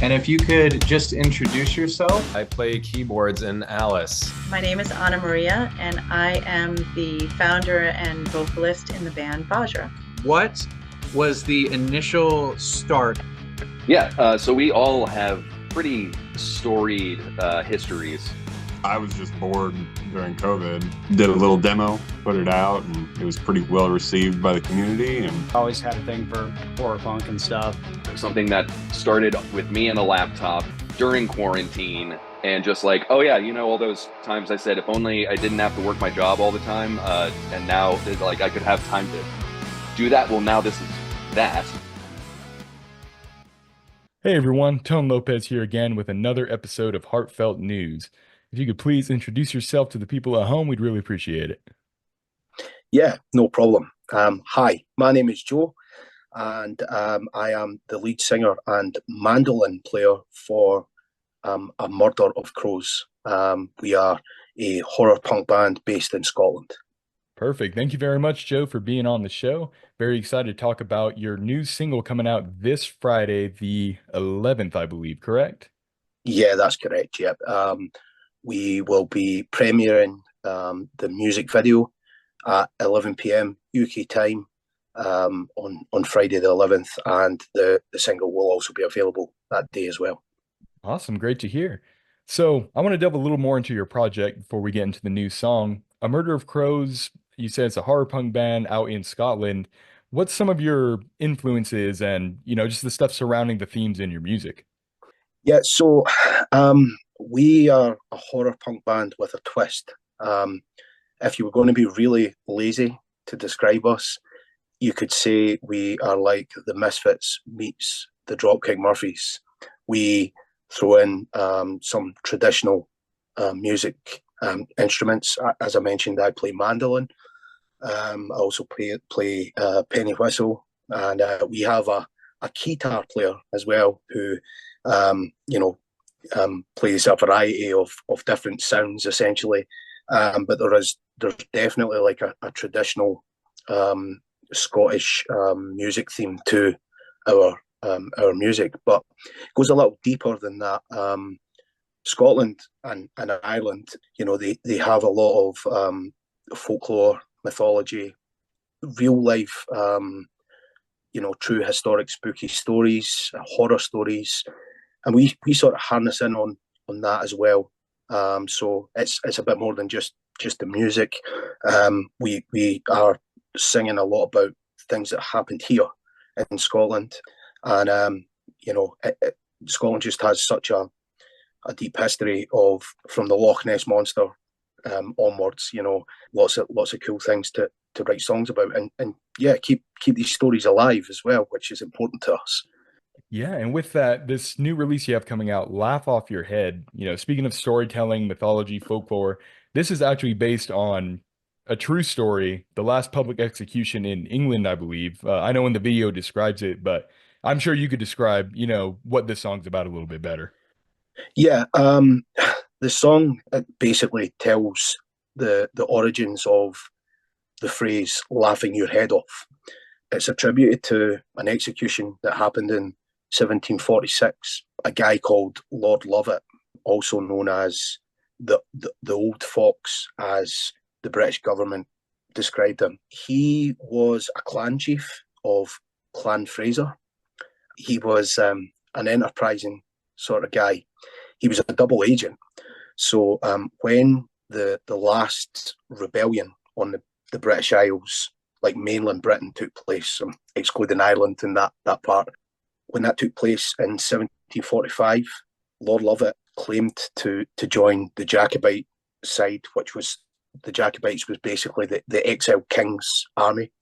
And if you could just introduce yourself. I play keyboards in Alice. My name is Anna Maria, and I am the founder and vocalist in the band Vajra. What was the initial start? Yeah, so we all have pretty storied histories. I was just bored during COVID. Did a little demo, put it out, and it was pretty well received by the community. And always had a thing for horror punk and stuff. Something that started with me and a laptop during quarantine, and just like, oh yeah, you know, all those times I said, if only I didn't have to work my job all the time, and now like I could have time to do that. Well, now this is that. Hey everyone, Tone Lopez here again with another episode of Heartfelt News. If you could please introduce yourself to the people at home, we'd really appreciate it. Yeah, no problem. Hi, my name is Joe, and I am the lead singer and mandolin player for A Murder of Crows. We are a horror punk band based in Scotland. Perfect. Thank you very much, Joe, for being on the show. Very excited to talk about your new single coming out this Friday, the 11th, I believe, correct? Yeah, that's correct. Yep. We will be premiering the music video at 11 p.m. UK time on Friday the 11th, and the single will also be available that day as well. Awesome. Great to hear. So I want to delve a little more into your project before we get into the new song. A Murder of Crows, you said it's a horror punk band out in Scotland. What's some of your influences and, just the stuff surrounding the themes in your music? Yeah, so we are a horror punk band with a twist. If you were going to be really lazy to describe us, you could say we are like the Misfits meets the Dropkick Murphys. We throw in some traditional music instruments. As I mentioned, I play mandolin. I also play penny whistle, and we have a guitar player as well who plays a variety of different sounds essentially. But there's definitely like a traditional Scottish music theme to our music, but it goes a little deeper than that. Scotland and Ireland, they have a lot of folklore, mythology, real life, true historic spooky stories, horror stories, and we sort of harness in on that as well. So it's a bit more than just the music. We are singing a lot about things that happened here in Scotland, and Scotland just has such a deep history from the Loch Ness monster onwards. Lots of cool things to write songs about, and yeah, keep these stories alive as well, which is important to us. Yeah, and with that, this new release you have coming out, Laugh Off Your Head, speaking of storytelling, mythology, folklore, this is actually based on a true story, the last public execution in England, I believe. I know when the video describes it, but I'm sure you could describe, what this song's about a little bit better. Yeah, the song basically tells the origins of the phrase laughing your head off. It's attributed to an execution that happened in 1746. A guy called Lord Lovat, also known as the Old Fox, as the British government described him. He was a clan chief of Clan Fraser. He was an enterprising sort of guy. He was a double agent. So when the last rebellion on the British Isles, like mainland Britain, took place, excluding Ireland and that part, when that took place in 1745, Lord Lovat claimed to join the Jacobite side, which was the Jacobites was basically the exiled king's army,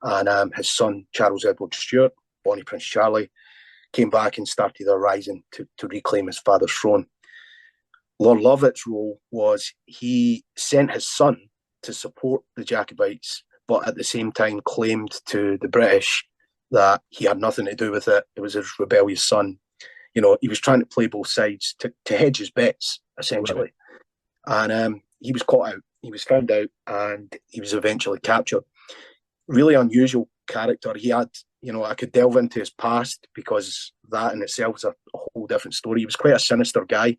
and his son Charles Edward Stuart, Bonnie Prince Charlie, came back and started a rising to reclaim his father's throne. Lord Lovat's role was he sent his son to support the Jacobites, but at the same time claimed to the British that he had nothing to do with it. It was his rebellious son. He was trying to play both sides to hedge his bets, essentially. Right. And he was caught out. He was found out, and he was eventually captured. Really unusual character. He had I could delve into his past, because that in itself is a whole different story. He was quite a sinister guy.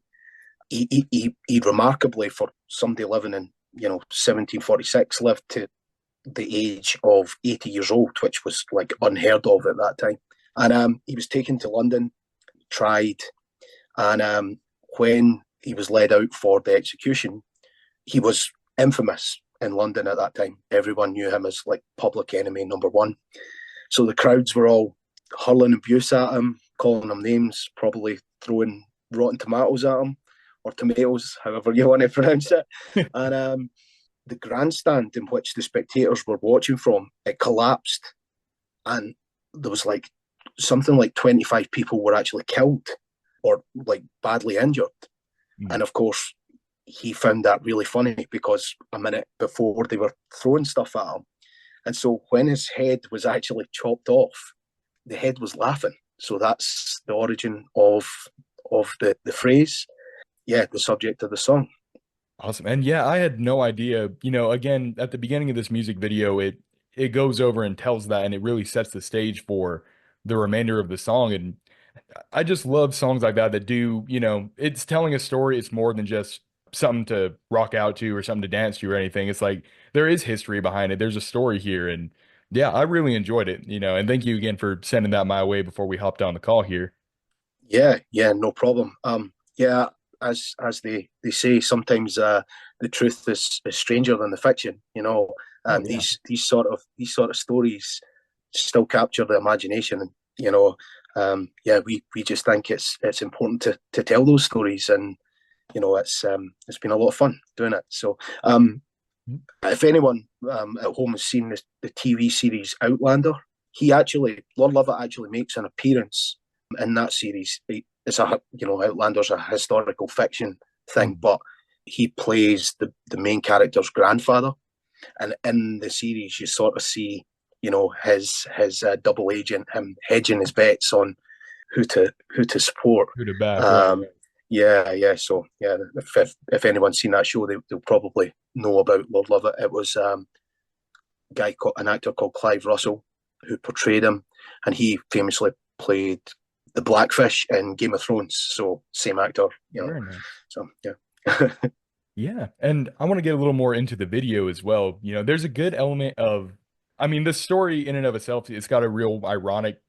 He remarkably, for somebody living in 1746, lived to the age of 80 years old, which was like unheard of at that time. And he was taken to London, tried, and when he was led out for the execution, he was infamous in London at that time. Everyone knew him as like public enemy number one. So the crowds were all hurling abuse at him, calling him names, probably throwing rotten tomatoes at him, or tomatoes, however you want to pronounce it. And the grandstand in which the spectators were watching from, it collapsed, and there was like something like 25 people were actually killed or like badly injured. And of course, he found that really funny, because a minute before they were throwing stuff at him. And so when his head was actually chopped off, the head was laughing. So that's the origin of the phrase. Yeah, the subject of the song. Awesome. And yeah, I had no idea, again, at the beginning of this music video, it goes over and tells that, and it really sets the stage for the remainder of the song. And I just love songs like that do, it's telling a story. It's more than just something to rock out to or something to dance to or anything. It's like there is history behind it. There's a story here. And yeah, I really enjoyed it, and thank you again for sending that my way before we hopped on the call here. Yeah, no problem. Yeah, as they say, sometimes the truth is stranger than the fiction. Yeah. These sort of stories still capture the imagination, and yeah, we just think it's important to tell those stories, and it's been a lot of fun doing it. So if anyone at home has seen the TV series Outlander, Lord Lovat actually makes an appearance in that series. Outlander's a historical fiction thing, but he plays the main character's grandfather, and in the series you sort of see his double agent, him hedging his bets on who to support, Who to back. Yeah. So yeah, if anyone's seen that show, they'll probably know about Lord Lovat. It was an actor called Clive Russell who portrayed him, and he famously played the Blackfish in Game of Thrones. So same actor, Very nice. So yeah. Yeah, and I want to get a little more into the video as well. There's a good element of, the story in and of itself, it's got a real ironic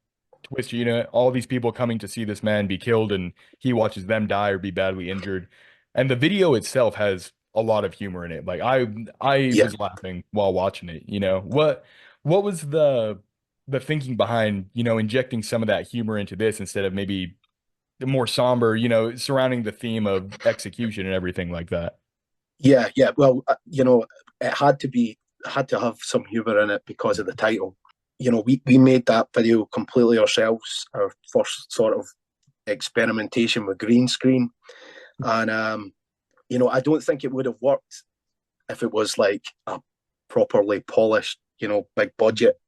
twist. All these people coming to see this man be killed, and he watches them die or be badly injured. And the video itself has a lot of humor in it. Like I was laughing while watching it. What was the thinking behind, injecting some of that humor into this instead of maybe the more somber, surrounding the theme of execution and everything like that? Yeah. Well, it had to have some humor in it because of the title. We made that video completely ourselves, our first sort of experimentation with green screen. And, I don't think it would have worked if it was like a properly polished, big budget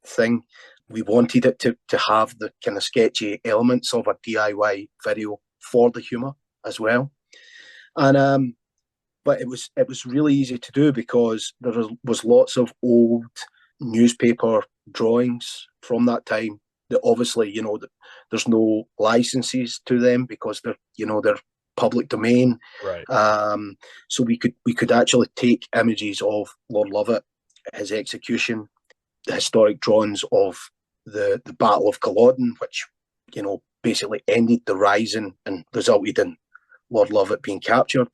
thing. We wanted it to have the kind of sketchy elements of a DIY video for the humor as well. And, but it was really easy to do because there was lots of old newspaper drawings from that time that obviously, there's no licenses to them because they're public domain. Right. So we could actually take images of Lord Lovat, his execution, the historic drawings of the Battle of Culloden, which, basically ended the Rising and resulted in Lord Lovat being captured.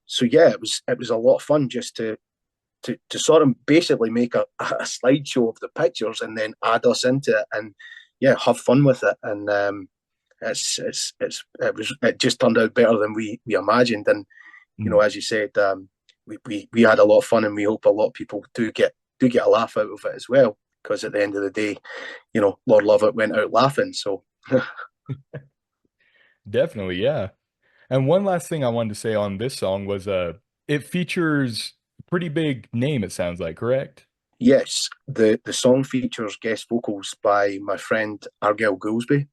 So yeah, it was a lot of fun just to sort of basically make a slideshow of the pictures and then add us into it and yeah, have fun with it. And it just turned out better than we imagined. And as you said, we had a lot of fun, and we hope a lot of people do get a laugh out of it as well. Because at the end of the day, Lord Lovat went out laughing. So definitely, yeah. And one last thing I wanted to say on this song was it features a pretty big name, it sounds like, correct? Yes, the song features guest vocals by my friend Argyle Goolsby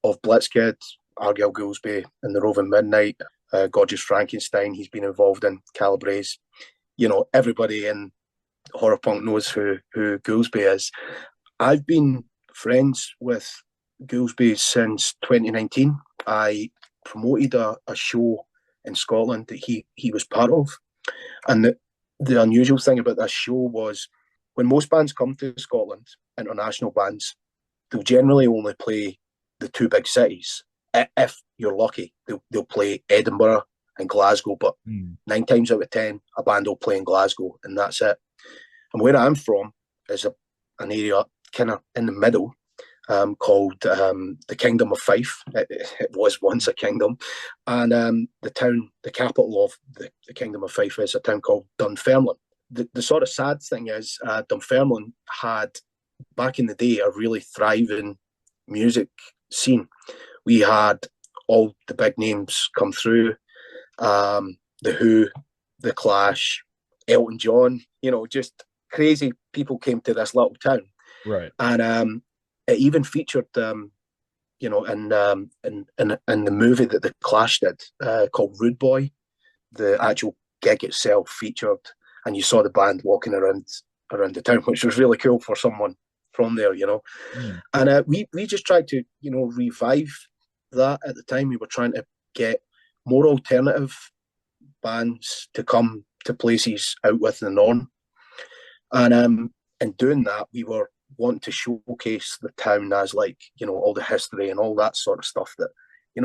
of Blitzkid, Argyle Goolsby in the Roving Midnight, Gorgeous Frankenstein. He's been involved in Calabrese. Everybody in horror punk knows who Goolsby is. I've been friends with Goolsby since 2019. I promoted a show in Scotland that he was part of. And the unusual thing about this show was when most bands come to Scotland, international bands, they'll generally only play the two big cities. If you're lucky, they'll play Edinburgh and Glasgow, but 9 times out of 10, a band will play in Glasgow, and that's it. And where I'm from is an area kind of in the middle, called the Kingdom of Fife. It was once a kingdom. And the capital of the Kingdom of Fife is a town called Dunfermline. The sort of sad thing is Dunfermline had, back in the day, a really thriving music scene. We had all the big names come through, The Who, The Clash, Elton John, just crazy people came to this little town. Right. And it even featured, in the movie that the Clash did, called Rude Boy. The actual gig itself featured, and you saw the band walking around the town, which was really cool for someone from there, And we just tried to, revive that at the time. We were trying to get more alternative bands to come to places out with the norm. And in doing that, we were wanting to showcase the town as, like, all the history and all that sort of stuff that, we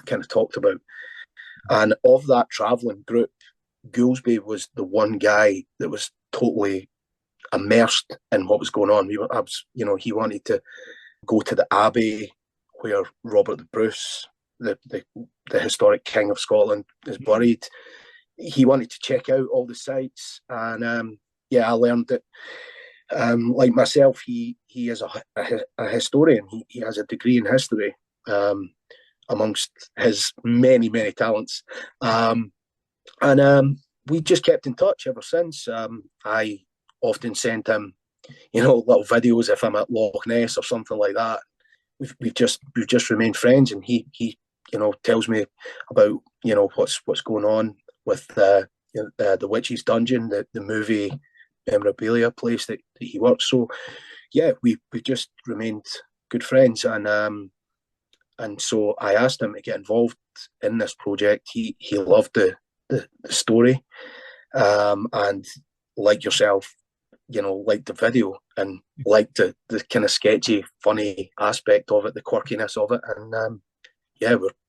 kind of talked about. And of that travelling group, Goolsby was the one guy that was totally immersed in what was going on. He wanted to go to the Abbey where Robert the Bruce, the historic king of Scotland, is buried. He wanted to check out all the sites, and I learned that, like myself, he is a historian. He has a degree in history, amongst his many, many talents. And we just kept in touch ever since. I often sent him, little videos if I'm at Loch Ness or something like that. We've just remained friends, and he tells me about what's going on with the Witch's Dungeon, the movie memorabilia place that he works. So yeah, we just remained good friends, and so I asked him to get involved in this project. He loved the story, and like yourself, liked the video and liked the kind of sketchy, funny aspect of it, the quirkiness of it, and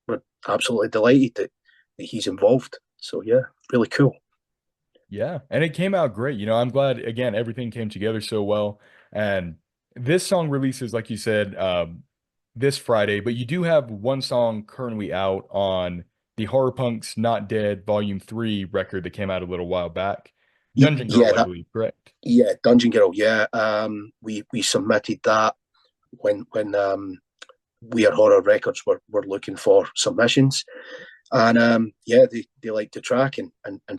we're absolutely delighted that he's involved. So yeah, really cool. Yeah, and it came out great. I'm glad, again, everything came together so well. And this song releases, like you said, this Friday, but you do have one song currently out on the Horror Punks Not Dead Volume 3 record that came out a little while back. Dungeon Girl, I believe, correct? Yeah, Dungeon Girl, yeah. We submitted that when We Are Horror Records were looking for submissions. And they liked the track and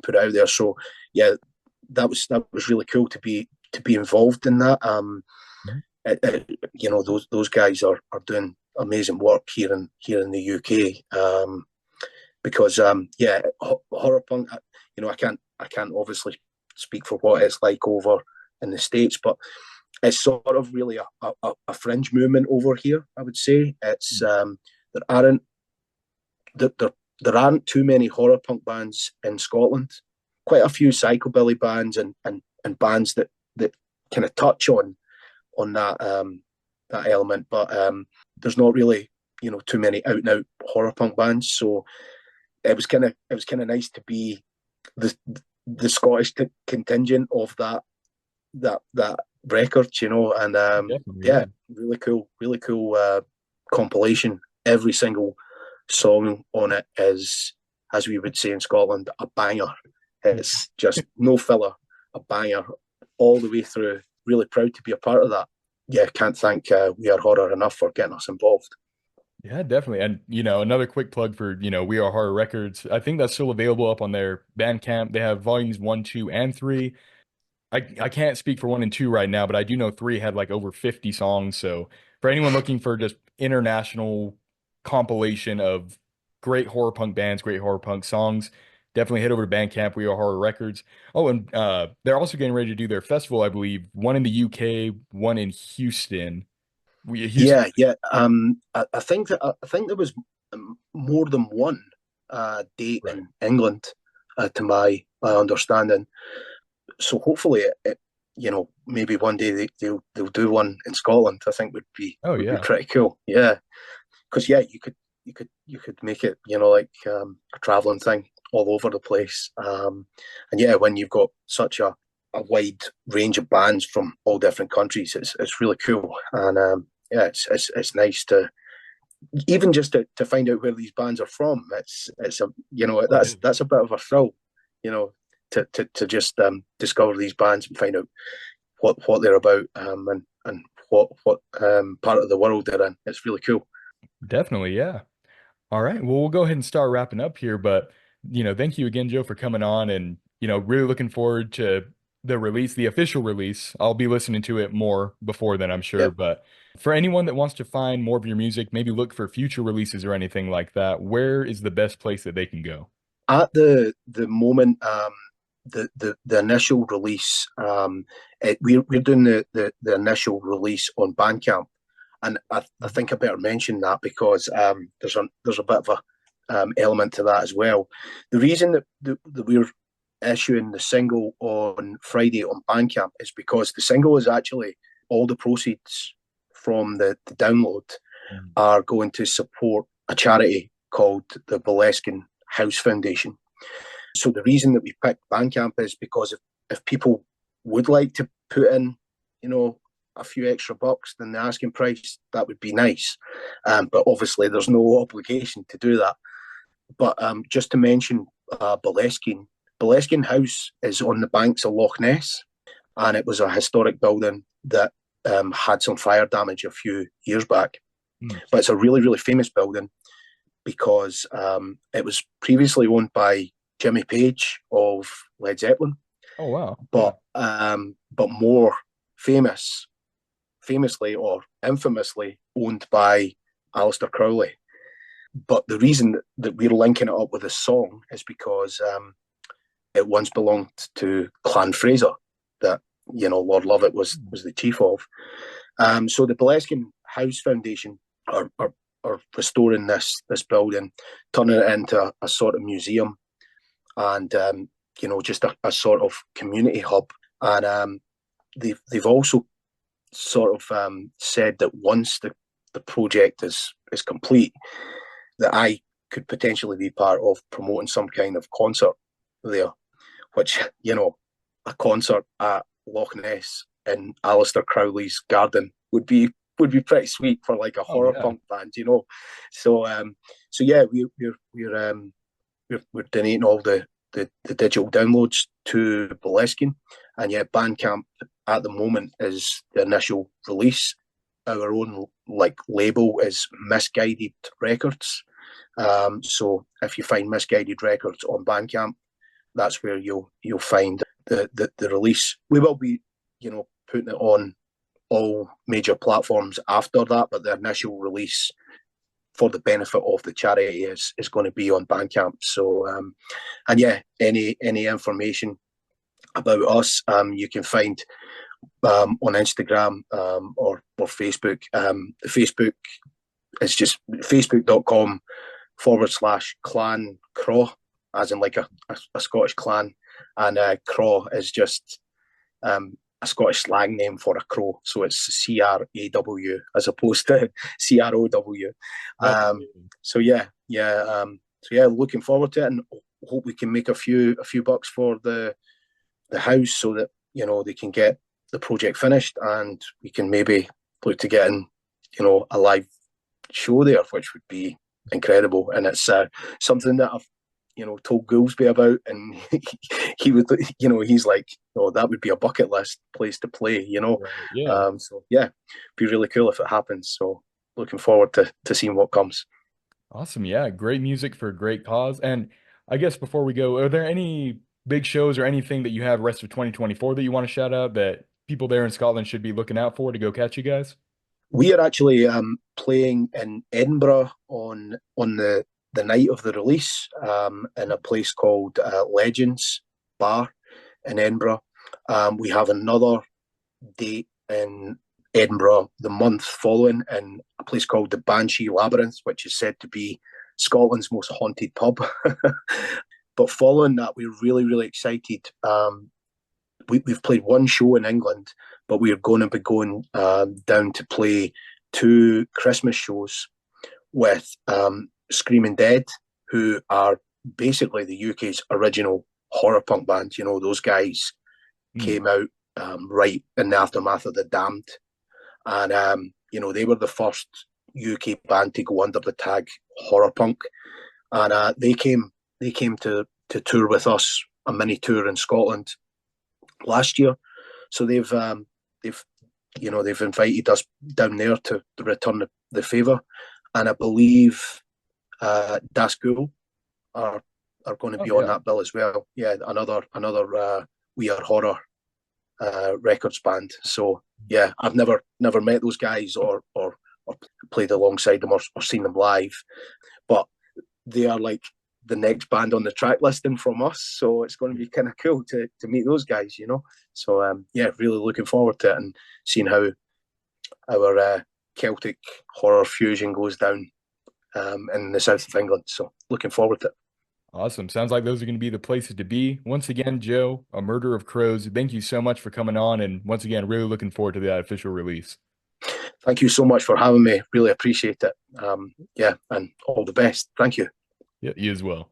put it out there. So yeah, that was really cool to be involved in that. Those guys are doing amazing work here in the UK. Because horror punk, I can't obviously speak for what it's like over in the States, but it's sort of really a fringe movement over here, I would say. It's there aren't too many horror punk bands in Scotland. Quite a few psychobilly bands and bands that kind of touch on that element, but there's not really too many out and out horror punk bands. So it was kind of nice to be the Scottish contingent of that record, and really cool compilation. Every single song on it is, as we would say in Scotland, a banger. It's just no filler, a banger all the way through. Really proud to be a part of that. Yeah, can't thank We Are Horror enough for getting us involved. Yeah, definitely. And, another quick plug for, We Are Horror Records. I think that's still available up on their Bandcamp. They have volumes 1, 2, and 3. I can't speak for 1 and 2 right now, but I do know 3 had like over 50 songs. So for anyone looking for just international compilation of great horror punk bands, great horror punk songs, definitely head over to Bandcamp, We Are Horror Records. Oh, and they're also getting ready to do their festival, I believe, one in the UK, one in Houston. Houston. Yeah. I think there was more than one date Right. in England, to my understanding. So hopefully, maybe one day they'll do one in Scotland. I think Oh would be yeah. pretty cool. Yeah, because you could make it, like, a traveling thing all over the place. And yeah, when you've got such a wide range of bands from all different countries, it's really cool. And yeah, it's nice to even just to find out where these bands are from. It's a that's a bit of a thrill, you know, to just discover these bands and find out what they're about, and what part of the world they're in. It's really cool. Definitely, yeah. All right. Well, we'll go ahead and start wrapping up here, but thank you again, Joe, for coming on, and really looking forward to the release, the official release. I'll be listening to it more before then, I'm sure, Yep. but for anyone that wants to find more of your music, maybe look for future releases or anything like that, where is the best place that they can go? At the moment, the initial release, we're doing the initial release on Bandcamp, and I think I better mention that because there's a bit of a element to that as well. The reason that we're issuing the single on Friday on Bandcamp is because the single is actually all the proceeds from the download are going to support a charity called the Boleskine House Foundation. So the reason that we picked Bandcamp is because if people would like to put in, a few extra bucks than the asking price, that would be nice. But obviously, there's no obligation to do that. But just to mention Boleskine House is on the banks of Loch Ness, and it was a historic building that had some fire damage a few years back. But it's a really, really famous building because it was previously owned by Jimmy Page of Led Zeppelin. Oh wow! But more famously or infamously owned by Aleister Crowley. But the reason that we're linking it up with this song is because it once belonged to Clan Fraser, that Lord Lovett was the chief of. So the Boleskine House Foundation are restoring this building, turning it into a sort of museum, and just a sort of community hub. And they've also sort of said that once the project is complete, that I could potentially be part of promoting some kind of concert there, which, a concert at Loch Ness in Aleister Crowley's garden would be pretty sweet for like a horror punk band, So yeah, we're donating all the digital downloads to Boleskine, and yeah, Bandcamp at the moment is the initial release. Our own label is Misguided Records. So if you find Misguided Records on Bandcamp, that's where you'll find the release. We will be, putting it on all major platforms after that, but the initial release for the benefit of the charity is going to be on Bandcamp. So, and yeah, any information about us, you can find on Instagram or Facebook. Facebook is just facebook.com/clan Craw, as in like a Scottish clan, and Craw is just a Scottish slang name for a crow, so it's CRAW as opposed to CROW. So yeah, looking forward to it, and hope we can make a few bucks for the house, so that they can get the project finished, and we can maybe look to get in a live show there, which would be incredible. And it's something that I've told Goolsby about, and he would, he's like, oh, that would be a bucket list place to play, Right, yeah. So yeah, be really cool if it happens. So looking forward to seeing what comes. Awesome. Yeah, great music for a great cause. And I guess before we go, are there any big shows or anything that you have rest of 2024 that you want to shout out that people there in Scotland should be looking out for to go catch you guys? We are actually playing in Edinburgh on the night of the release, in a place called Legends Bar in Edinburgh. We have another date in Edinburgh the month following in a place called the Banshee Labyrinth, which is said to be Scotland's most haunted pub. But following that, we're really, really excited. We've played one show in England, but we're going to be going down to play 2 Christmas shows with Screaming Dead, who are basically the UK's original horror punk band. You know, those guys came out right in the aftermath of The Damned. And, you know, they were the first UK band to go under the tag horror punk. And they came to tour with us, a mini tour in Scotland last year. So they've invited us down there to return the favour. And I believe Das Ghoul are going to be on that bill as well. Yeah, another We Are Horror records band. So yeah, I've never met those guys or played alongside them or seen them live, but they are like the next band on the track listing from us. So it's going to be kind of cool to meet those guys, you know. So yeah, really looking forward to it and seeing how our Celtic horror fusion goes down in the south of England. So looking forward to it. Awesome. Sounds like those are going to be the places to be. Once again, Joe, A Murder of Crows, thank you so much for coming on. And once again, really looking forward to that official release. Thank you so much for having me. Really appreciate it. Yeah, and all the best. Thank you. Yeah, you as well.